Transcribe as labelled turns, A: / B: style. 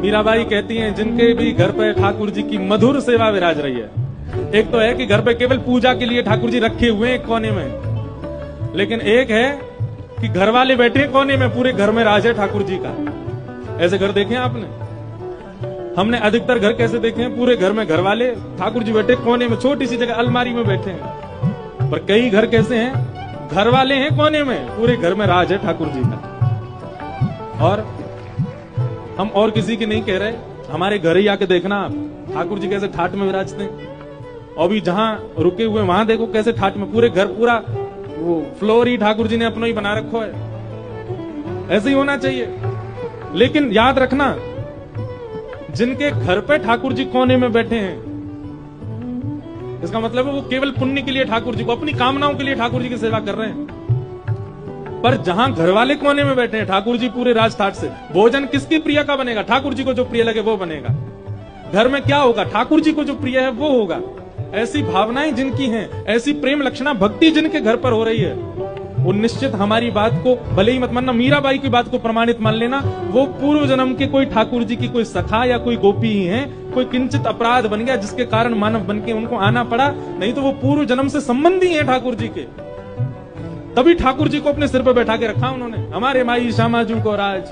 A: मीराबाई कहती हैं जिनके भी घर पे ठाकुर जी की मधुर सेवा विराज रही है। एक तो है कि घर पे केवल पूजा के लिए ठाकुर जी रखे हुए हैं एक कोने में, लेकिन एक है कि घर वाले बैठे कोने में, पूरे घर में राज है ठाकुर जी का। ऐसे घर देखे हैं आपने? हमने अधिकतर घर कैसे देखे हैं? पूरे घर में घर वाले, ठाकुर जी बैठे कोने में, छोटी सी जगह अलमारी में बैठे हैं। पर कई घर कैसे हैं? घर वाले हैं कोने में, पूरे घर में राज है ठाकुर जी का। और हम और किसी की नहीं कह रहे, हमारे घर ही आके देखना आप, ठाकुर जी कैसे ठाट में विराजते हैं। और भी जहां रुके हुए वहां देखो कैसे ठाट में, पूरे घर पूरा वो फ्लोर ही ठाकुर जी ने अपना ही बना रखो है। ऐसे ही होना चाहिए। लेकिन याद रखना, जिनके घर पे ठाकुर जी कोने में बैठे हैं, इसका मतलब है वो केवल पुण्य के लिए ठाकुर जी को, अपनी कामनाओं के लिए ठाकुर जी की सेवा कर रहे हैं। पर जहां घर वाले कोने में बैठे हैं, ठाकुर जी पूरे राजठाट से, भोजन किसकी प्रिय का बनेगा? ठाकुर जी को जो प्रिय लगे वो बनेगा। घर में क्या होगा? ठाकुर जी को जो प्रिय है वो होगा। ऐसी भावनाएं जिनकी हैं, ऐसी प्रेम लक्षणा भक्ति जिनके घर पर हो रही है, वो निश्चित हमारी बात को भले ही मत मानना, मीराबाई की बात को प्रमाणित मान लेना, वो पूर्व जन्म के कोई ठाकुर जी की कोई सखा या कोई गोपी ही है। कोई किंचित अपराध बन गया जिसके कारण मानव बन के उनको आना पड़ा, नहीं तो वो पूर्व जन्म से संबंधी है ठाकुर जी के। तभी ठाकुर जी को अपने सिर पर बैठा के रखा उन्होंने, हमारे माई श्यामाजू को राज।